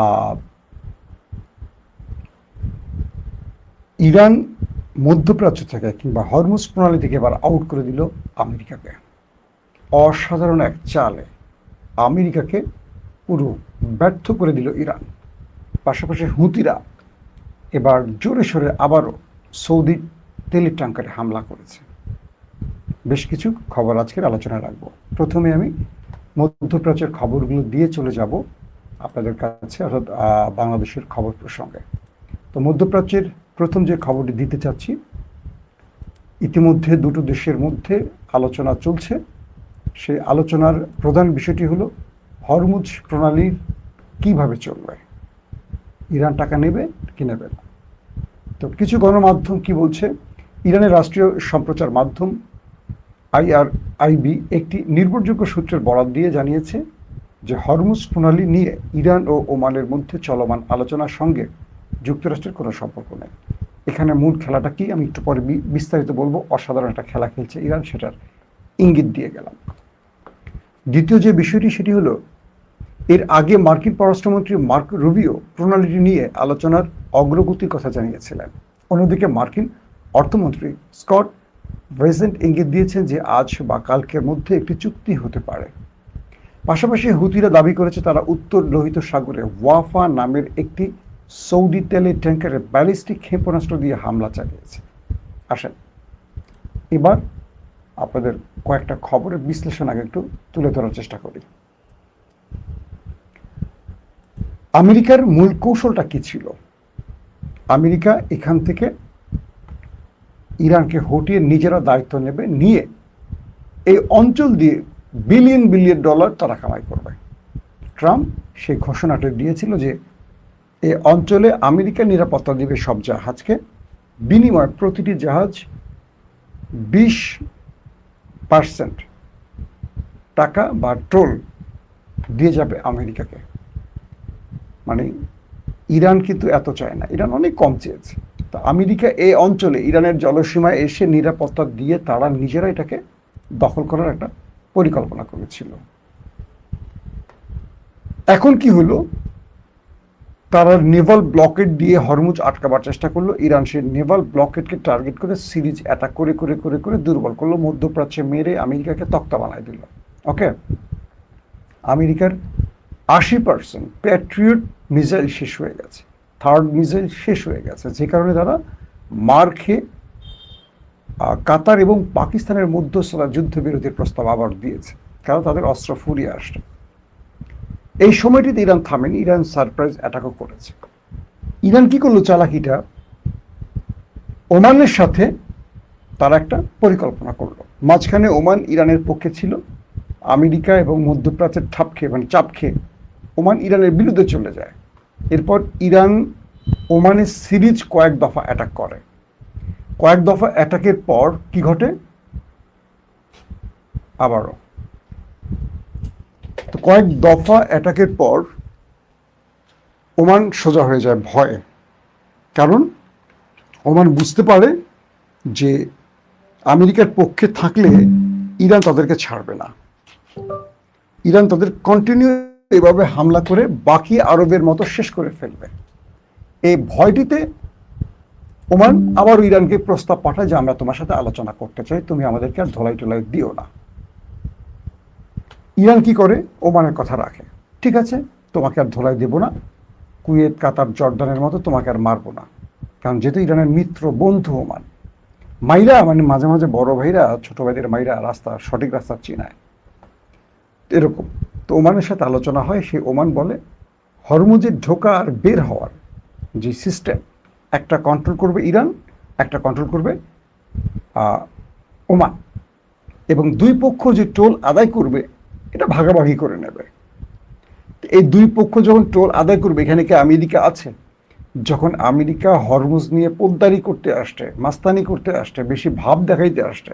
আহ, Iran মধ্যপ্রাচ্য থেকে কিংবা হরমুজ প্রণালী থেকে এবার আউট করে দিল আমেরিকাকে। অসাধারণ এক চালে আমেরিকাকে পুরো ব্যর্থ করে দিল ইরান। পাশাপাশি হুতিরা এবার জোরে সোরে আবারও সৌদি তেলের ট্যাঙ্কারে হামলা করেছে। বেশ কিছু খবর আজকের আলোচনায় রাখবো। প্রথমে আমি মধ্যপ্রাচ্যের খবরগুলো দিয়ে চলে যাব আপনাদের কাছে, অর্থাৎ বাংলাদেশের খবর প্রসঙ্গে। তো মধ্যপ্রাচ্যের প্রথম যে খবরটি দিতে চাচ্ছি, ইতিমধ্যে দুটো দেশের মধ্যে আলোচনা চলছে। সেই আলোচনার প্রধান বিষয়টি হলো হরমুজ প্রণালীর কিভাবে চলবে, ইরান টাকা নেবে কি নেবে না। তো কিছু গণমাধ্যম কি বলছে, ইরানের রাষ্ট্রীয় সম্প্রচার মাধ্যম IRIB একটি নির্ভরযোগ্য সূত্রের বরাত দিয়ে জানিয়েছে যে হরমুজ প্রণালী নিয়ে ইরান ও ওমানের মধ্যে চলমান আলোচনার সঙ্গে যুক্তরাষ্ট্রের কোনো সম্পর্ক নেই। এখানে মূল খেলাটা কি আমি একটু পরে বিস্তারিত বলবো। অসাধারণ একটা খেলা খেলছে ইরান, সেটার ইঙ্গিত দিয়ে গেলাম। দ্বিতীয় যে বিষয়টি সেটি হলো, এর আগে মার্কিন পররাষ্ট্রমন্ত্রী মার্ক রুবিও প্রণালীটি নিয়ে আলোচনার অগ্রগতির কথা জানিয়েছিলেন। অন্যদিকে মার্কিন অর্থমন্ত্রী স্কট বেসেন্ট ইঙ্গিত দিয়েছেন যে আজ বা কালকের মধ্যে একটি চুক্তি হতে পারে। পাশাপাশি হুতিরা দাবি করেছে তারা উত্তর লোহিত সাগরে ওয়াফা নামের একটি সৌদি তেলের ট্যাঙ্কারে ব্যালিস্টিক ক্ষেপণাস্ত্র দিয়ে হামলা চালিয়েছে। আসেন এবার আপনাদের কয়েকটা খবরের বিশ্লেষণ আগে একটু তুলে ধরার চেষ্টা করি। আমেরিকার মূল কৌশলটা কি ছিল? আমেরিকা এখান থেকে ইরানকে হটিয়ে নিজেরা দায়িত্ব নেবে, নিয়ে এই অঞ্চল দিয়ে বিলিয়ন বিলিয়ন ডলার তারা কামাই করবে। ট্রাম্প সেই ঘোষণাটা দিয়েছিল যে এই অঞ্চলে আমেরিকা নিরাপত্তা দেবে সব জাহাজকে, বিনিময়ে প্রতিটি জাহাজ 20% টাকা বা টোল দিয়ে যাবে আমেরিকাকে। মানে ইরান কিন্তু এত চায় না, ইরান অনেক কম চেয়েছে। তো আমেরিকা এই অঞ্চলে ইরানের জলসীমায় এসে নিরাপত্তা দিয়ে তারা নিজেরা এটাকে দখল করার একটা পরিকল্পনা করেছিল। এখন কি হলো, তারা নেভাল ব্লকেড দিয়ে হরমুজ আটকাবার চেষ্টা করলো। ইরান সেই নেভাল ব্লকেডকে টার্গেট করে সিরিজ অ্যাটাক করে করে করে করে দুর্বল করলো, মধ্যপ্রাচ্যে মেরে আমেরিকাকে তক্তা বানায় দিল। ওকে, আমেরিকার 80% প্যাট্রিয়ট মিসাইল শেষ হয়ে গেছে, থার্ড মিসাইল শেষ হয়ে গেছে, যে কারণে তারা মার খেয়ে কাতার এবং পাকিস্তানের মধ্যস্থতা যুদ্ধবিরতির প্রস্তাব আবার দিয়েছে, কারণ তাদের অস্ত্র ফুরিয়ে আসছে। এই সময়টিতে ইরান থামেনি, ইরান সারপ্রাইজ অ্যাটাকও করেছে। ইরান কি করলো চালাকিটা, ওমানের সাথে তারা একটা পরিকল্পনা করলো। মাঝখানে ওমান ইরানের পক্ষে ছিল, আমেরিকা এবং মধ্যপ্রাচ্যের চাপ খেয়ে ওমান ইরানের বিরুদ্ধে চলে যায়। এরপর ইরান ওমানের সিরিজ কয়েক দফা অ্যাটাক করে। কয়েক দফা অ্যাটাকের পর কি ঘটে, আবারও তো কয়েক দফা অ্যাটাকের পর ওমান সোজা হয়ে যায় ভয়ে। কারণ ওমান বুঝতে পারে যে আমেরিকার পক্ষে থাকলে ইরান তাদেরকে ছাড়বে না। ইরান তাদের কন্টিনিউ এভাবে হামলা করে বাকি আরবের মতো শেষ করে ফেলবে। এই ভয়টিতে ওমান আবার ইরানকে প্রস্তাব পাঠায় যে আমরা তোমার সাথে আলোচনা করতে চাই, তুমি আমাদেরকে আর ধোলাই টোলাই দিও না। ইরান কি করে, ওমানের কথা রাখে, ঠিক আছে তোমাকে আর ধোলাই দেব না, কুয়েত কাতার জর্দানের মতো তোমাকে আর মারবো না। কারণ যেহেতু ইরানের মিত্র বন্ধু ওমান, মাইরা মানে মাঝে মাঝে বড় ভাইরা ছোট ভাইদের মাইরা সঠিক রাস্তা চিনায় এরকম। তো ওমানের সাথে আলোচনা হয়, সেই ওমান বলে হরমুজের ঢোকা আর বের হওয়ার যে সিস্টেম, একটা কন্ট্রোল করবে ইরান, একটা কন্ট্রোল করবে ওমান, এবং দুই পক্ষ যে টোল আদায় করবে এটা ভাগাভাগি করে নেবে। এই দুই পক্ষ যখন টোল আদায় করবে, এখানে কি আমেরিকা আছে? যখন আমেরিকা হরমুজ নিয়ে পোদ্দারি করতে আসছে, মাস্তানি করতে আসছে, বেশি ভাব দেখাইতে আসছে,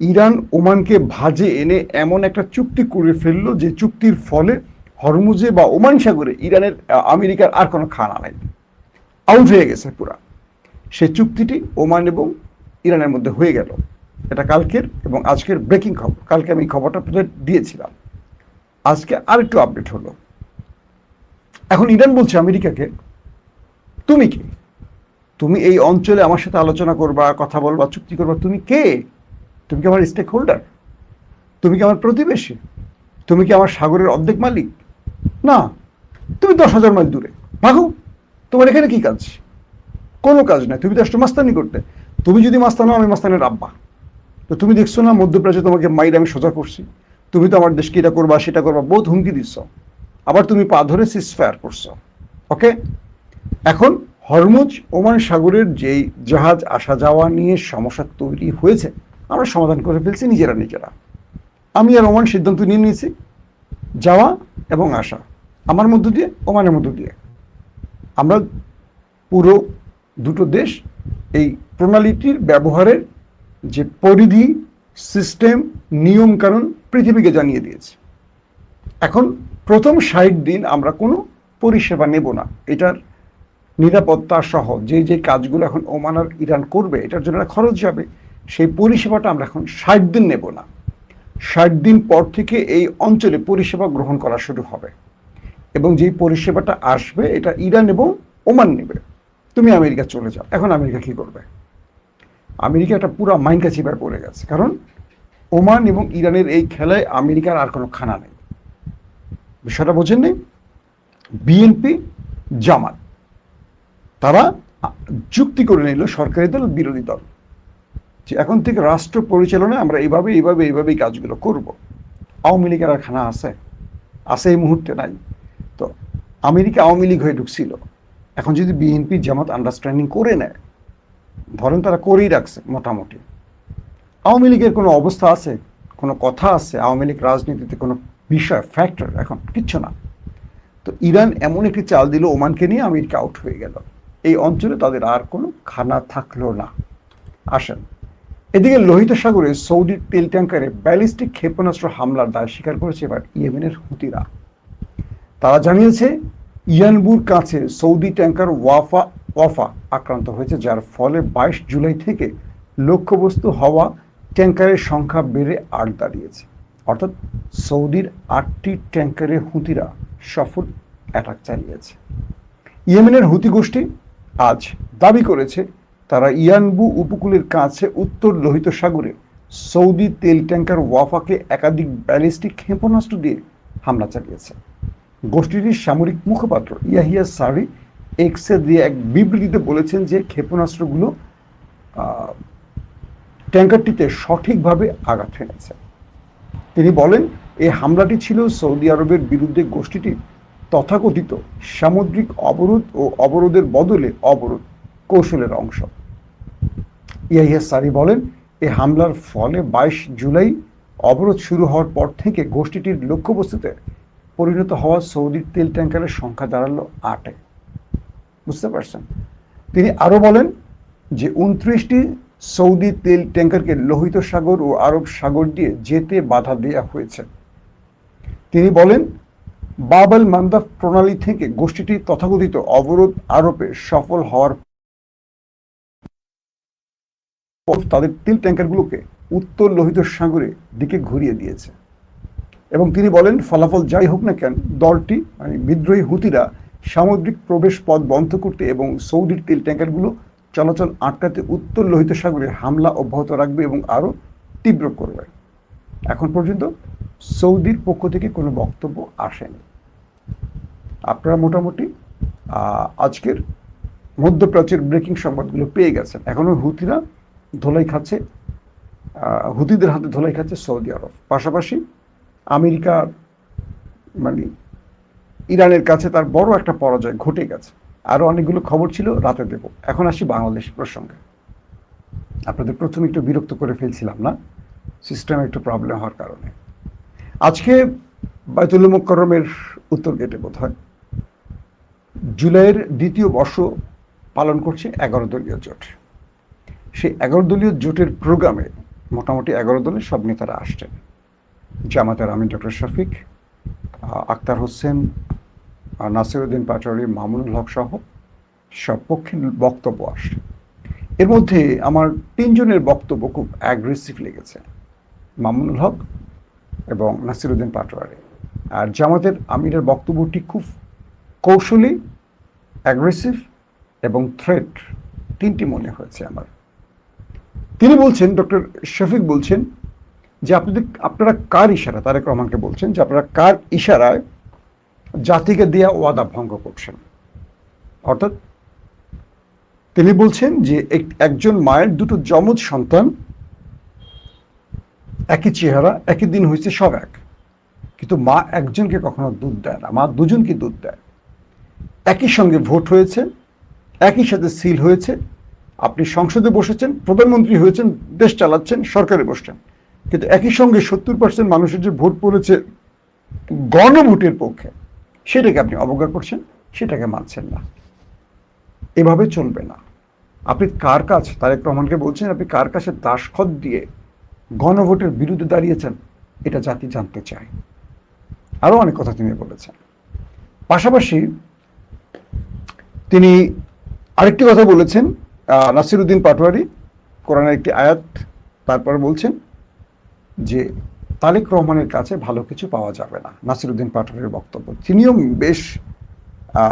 ইরান ওমানকে ভাজে এনে এমন একটা চুক্তি করে ফেললো যে চুক্তির ফলে হরমুজে বা ওমান সাগরে আমেরিকার আর কোনো খানা নাই, আউট হয়ে গেছে পুরা। সেই চুক্তিটি ওমান এবং ইরানের মধ্যে হয়ে গেল। এটা কালকের এবং আজকের ব্রেকিং খবর। কালকে আমি খবরটা দিয়েছিলাম, আজকে আরেকটু আপডেট হলো। এখন ইরান বলছে আমেরিকাকে, তুমি কে? তুমি এই অঞ্চলে আমার সাথে আলোচনা করবা, কথা বলবা, চুক্তি করবা, তুমি কে? তুমি কি আমার স্টেক হোল্ডার? তুমি কি আমার প্রতিবেশী? তুমি কি আমার সাগরের অর্ধেক মালিক? না, তুমি 10,000 মাইল দূরে, ভাগো। তোমার এখানে কি কাজ? কোনো কাজ নাই, তুমি তো আসছো মাস্তানি করতে। তুমি যদি মাস্তানো, আমি মাস্তানের আব্বা। তো তুমি দেখছো না মধ্যপ্রাচ্যে তোমাকে মাইর আমি সোজা করছি, তুমি তো আমার দেশকে এটা করবা সেটা করবা বহুত হুমকি দিচ্ছ, আবার তুমি পা ধরে সিজফায়ার করছো। ওকে, এখন হরমুজ ওমান সাগরের যেই জাহাজ আসা যাওয়া নিয়ে সমস্যা তৈরি হয়েছে, আমরা সমাধান করে ফেলছি নিজেরা। আমি আর ওমান সিদ্ধান্ত নিয়ে নিয়েছি, যাওয়া এবং আসা আমার মধ্য দিয়ে, ওমানের মধ্য দিয়ে। আমরা পুরো দুটো দেশ এই প্রণালীটির ব্যবহারের যে পরিধি, সিস্টেম, নিয়ম কানুন পৃথিবীকে জানিয়ে দিয়েছে। এখন প্রথম 60 দিন আমরা কোনো পরিষেবা নেব না। এটার নিরাপত্তা সহ যে কাজগুলো এখন ওমান আর ইরান করবে, এটার জন্য খরচ যাবে, সেই পরিষেবাটা আমরা এখন 60 দিন নেব না। 60 দিন পর থেকে এই অঞ্চলে পরিষেবা গ্রহণ করা শুরু হবে, এবং যেই পরিষেবাটা আসবে এটা ইরান এবং ওমান নেবে। তুমি আমেরিকা চলে যাও। এখন আমেরিকা কি করবে? আমেরিকা একটা পুরো মাইনকা চিপায় পড়ে গেছে, কারণ ওমান এবং ইরানের এই খেলায় আমেরিকার আর কোনো খানা নেই। বিষয়টা বোঝেন নেই? বিএনপি, জামাত, তারা যুক্তি করে নিল, সরকারি দল বিরোধী দল, যে এখন থেকে রাষ্ট্র পরিচালনায় আমরা এইভাবেই কাজগুলো করব। আওয়ামী লীগের আর খানা আছে? এই মুহূর্তে নাই। তো আমেরিকা আওয়ামী লীগ হয়ে ঢুকছিল, এখন যদি বিএনপি জামাত আন্ডারস্ট্যান্ডিং করে নেয়, ধরেন তারা করেই রাখছে মোটামুটি, আওয়ামী লীগের কোনো অবস্থা আছে, কোনো কথা আছে? আওয়ামী লীগ রাজনীতিতে কোনো বিষয়, ফ্যাক্টর এখন কিচ্ছু না। তো ইরান এমন একটি চাল দিল, ওমানকে নিয়ে আমেরিকা আউট হয়ে গেল, এই অঞ্চলে তাদের আর কোনো খানা থাকলো না। আসেন, এদিকে লোহিত সাগরে সৌদির তেল ট্যাঙ্কারে ব্যালিস্টিক ক্ষেপণাস্ত্র হামলার দায় স্বীকার করেছে এবার ইয়েমেনের হুতিরা। তারা জানিয়েছে ইয়ানবুর কাছে সৌদি ট্যাঙ্কার ওয়াফা আক্রান্ত হয়েছে, যার ফলে 22 জুলাই থেকে লক্ষ্যবস্তু হওয়া ট্যাঙ্কারের সংখ্যা বেড়ে 8 দাঁড়িয়েছে। অর্থাৎ সৌদির 8টি ট্যাঙ্কারে হুতিরা সফল অ্যাটাক চালিয়েছে। ইয়েমেনের হুতি গোষ্ঠী আজ দাবি করেছে তারা ইয়ানবু উপকূলের কাছে উত্তর লোহিত সাগরে সৌদি তেল ট্যাঙ্কার ওয়াফাকে একাধিক ব্যালিস্টিক ক্ষেপণাস্ত্র দিয়ে হামলা চালিয়েছে। গোষ্ঠীটির সামরিক মুখপাত্র ইয়াহিয়া সারি এক্সে দিয়ে এক বিবৃতিতে বলেছেন যে ক্ষেপণাস্ত্রগুলো ট্যাঙ্কারটিতে সঠিকভাবে আঘাত হেনেছে। তিনি বলেন, এই হামলাটি ছিল সৌদি আরবের বিরুদ্ধে গোষ্ঠীটির তথাকথিত সামুদ্রিক অবরোধ ও অবরোধের বদলে অবরোধ কৌশলের অংশ। ইয়াহিয়া সারি বলেন, এই হামলার ফলে 22 জুলাই অবরোধ শুরু হওয়ার পর থেকে গোষ্ঠীটির লক্ষ্যবস্তুতে পরিণত হওয়া সৌদির তেল ট্যাঙ্কারের সংখ্যা দাঁড়ালো 8-এ। বুঝতে পারছেন? তিনি আরও বলেন যে 29টি সৌদি তেল ট্যাঙ্কারকে লোহিত সাগর ও আরব সাগর দিয়ে যেতে বাধা দেওয়া হয়েছে। তিনি বলেন, বাব আল মান্দাব প্রণালী থেকে গোষ্ঠীটি তথাকথিত অবরোধ আরোপে সফল হওয়ার পর তাদের তেল ট্যাঙ্কারগুলোকে উত্তর লোহিত সাগরের দিকে ঘুরিয়ে দিয়েছে। এবং তিনি বলেন, ফলাফল যাই হোক না কেন, দলটি মানে বিদ্রোহী হুতিরা সামুদ্রিক প্রবেশ পথ বন্ধ করতে এবং সৌদির তেল ট্যাঙ্কারগুলো চলাচল আটকাতে উত্তর লোহিত সাগরে হামলা অব্যাহত রাখবে এবং আরও তীব্র করবে। এখন পর্যন্ত সৌদির পক্ষ থেকে কোনো বক্তব্য আসেনি। আপনারা মোটামুটি আজকের মধ্যপ্রাচ্যের ব্রেকিং সংবাদগুলো পেয়ে গেছেন। এখনও হুতিরা ধোলাই খাচ্ছে, হুতিদের হাতে ধোলাই খাচ্ছে সৌদি আরব। পাশাপাশি আমেরিকা মানে ইরানের কাছে তার বড় একটা পরাজয় ঘটে গেছে। আরও অনেকগুলো খবর ছিল, রাতে দেব। এখন আসি বাংলাদেশ প্রসঙ্গে। আপনাদের প্রথমে একটু বিরক্ত করে ফেলছিলাম না, সিস্টেমে একটু প্রবলেম হওয়ার কারণে। আজকে বায়তুল মুকাররমের উত্তর গেটে বোধ হয় জুলাইয়ের দ্বিতীয় বর্ষ পালন করছে 11 দলীয় জোট। সেই 11 দলীয় জোটের প্রোগ্রামে মোটামুটি 11 দলের সব নেতারা আসছেন। জামাতের আমির ডক্টর শফিক, আক্তার হোসেন, নাসিরউদ্দিন পাটোয়ারি, মামুনুল হক সহ সব পক্ষের বক্তব্য আসছে। এর মধ্যে আমার 3 জনের বক্তব্য খুব অ্যাগ্রেসিভ লেগেছে, মামুনুল হক এবং নাসিরউদ্দিন পাটোয়ারি। আর জামাতের আমিরের বক্তব্যটি খুব কৌশলী, অ্যাগ্রেসিভ এবং থ্রেট, তিনটি মনে হয়েছে আমার। তিনি বলছেন, ডক্টর শফিক বলছেন যে আপনারা কার ইশারা, তারেক রহমানকে বলছেন যে আপনারা কার ইশারায় জাতিকে দেয়া ওয়াদা ভঙ্গ করছেন। অর্থাৎ তিনি বলছেন যে একজন মায়ের দুটো যমজ সন্তান, একই চেহারা, একই দিন হয়েছে, সব এক, কিন্তু মা একজনকে কখনো দুধ দেয় না, মা দুজনকে দুধ দেয়। একই সঙ্গে ভোট হয়েছে, একই সাথে সিল হয়েছে, আপনি সংসদে বসেছেন, প্রধানমন্ত্রী হয়েছেন, দেশ চালাচ্ছেন, সরকারে বসছেন, কিন্তু একই সঙ্গে 70% মানুষের যে ভোট পড়েছে গণভোটের পক্ষে, সেটাকে আপনি অবজ্ঞা করছেন, সেটাকে মানছেন না। এভাবে চলবে না। আপনি কার কাছে, তারেক রহমানকে বলছেন, আপনি কার কাছে দাসখত দিয়ে গণভোটের বিরুদ্ধে দাঁড়িয়েছেন, এটা জাতি জানতে চায়। আরও অনেক কথা তিনি বলেছেন। পাশাপাশি তিনি আরেকটি কথা বলেছেন, নাসিরউদ্দিন পাটোয়ারি কোরআনের একটি আয়াত তারপরে বলছেন যে তারেক রহমানের কাছে ভালো কিছু পাওয়া যাবে না। নাসিরউদ্দিন পাটোয়ারির বক্তব্য, তিনিও বেশ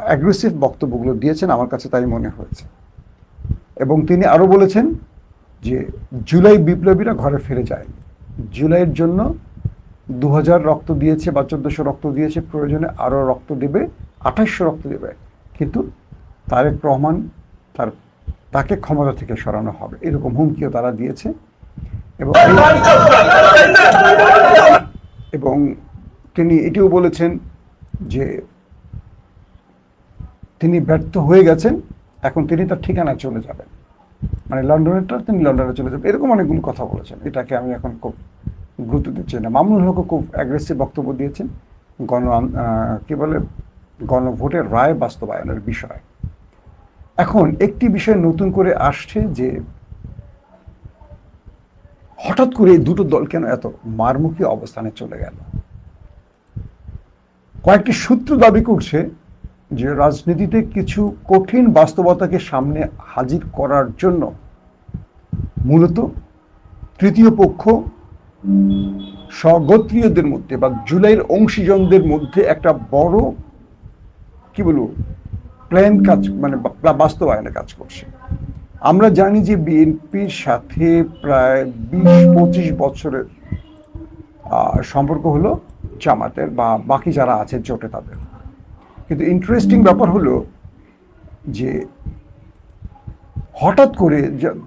অ্যাগ্রেসিভ বক্তব্যগুলো দিয়েছেন, আমার কাছে তাই মনে হয়েছে। এবং তিনি আরও বলেছেন যে জুলাই বিপ্লবীরা ঘরে ফিরে যায়, জুলাইয়ের জন্য 2000 রক্ত দিয়েছে বা 1400 রক্ত দিয়েছে, প্রয়োজনে আরও রক্ত দেবে, 2800 রক্ত দেবে, কিন্তু তারেক রহমান তাকে ক্ষমতা থেকে সরানো হবে, এরকম হুমকিও তারা দিয়েছে। এবং তিনি এটিও বলেছেন যে তিনি ব্যর্থ হয়ে গেছেন, এখন তিনি তার ঠিকানায় চলে যাবেন, মানে লন্ডনেরটা তিনি লন্ডনে চলে যাবেন, এরকম অনেকগুলো কথা বলেছেন। এটাকে আমি এখন খুব গুরুত্ব দিচ্ছি না। মামুনুল হকও খুব অ্যাগ্রেসিভ বক্তব্য দিয়েছেন গণভোটের রায় বাস্তবায়নের বিষয়। এখন একটি বিষয় নতুন করে আসছে যে হঠাৎ করে দুটো দল কেন এত মারমুখী অবস্থানে চলে গেল। কয়েকটি সূত্র দাবি করছে যে রাজনীতিতে কিছু কঠিন বাস্তবতাকে সামনে হাজির করার জন্য মূলত তৃতীয় পক্ষ স্বগোত্রীয়দের মধ্যে বা জুলাইয়ের অংশীজনদের মধ্যে একটা বড় প্ল্যান কাজ, মানে বাস্তবায়নের কাজ করছে। আমরা জানি যে বিএনপির সাথে প্রায় 20-25 বছরের সম্পর্ক হলো জামাতের বা বাকি যারা আছে জোটে তাদের। কিন্তু ইন্টারেস্টিং ব্যাপার হলো যে হঠাৎ করে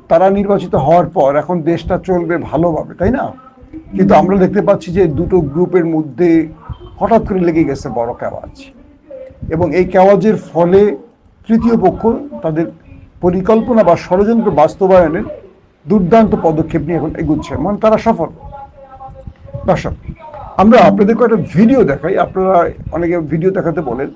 তারা নির্বাচিত হওয়ার পর এখন দেশটা চলবে ভালোভাবে, তাই না? কিন্তু আমরা দেখতে পাচ্ছি যে দুটো গ্রুপের মধ্যে হঠাৎ করে লেগে গেছে বড় কেওয়াজ, এবং এই কেওয়াজের ফলে তৃতীয় পক্ষ তাদের পরিকল্পনা বা ষড়যন্ত্র বাস্তবায়নের দুর্দান্ত পদক্ষেপ নিয়ে এখন এগুচ্ছে, মানে তারা সফল। দর্শক, আমরা আপনাদের কয়েকটা ভিডিও দেখাই, আপনারা অনেকে ভিডিও দেখাতে বলেন,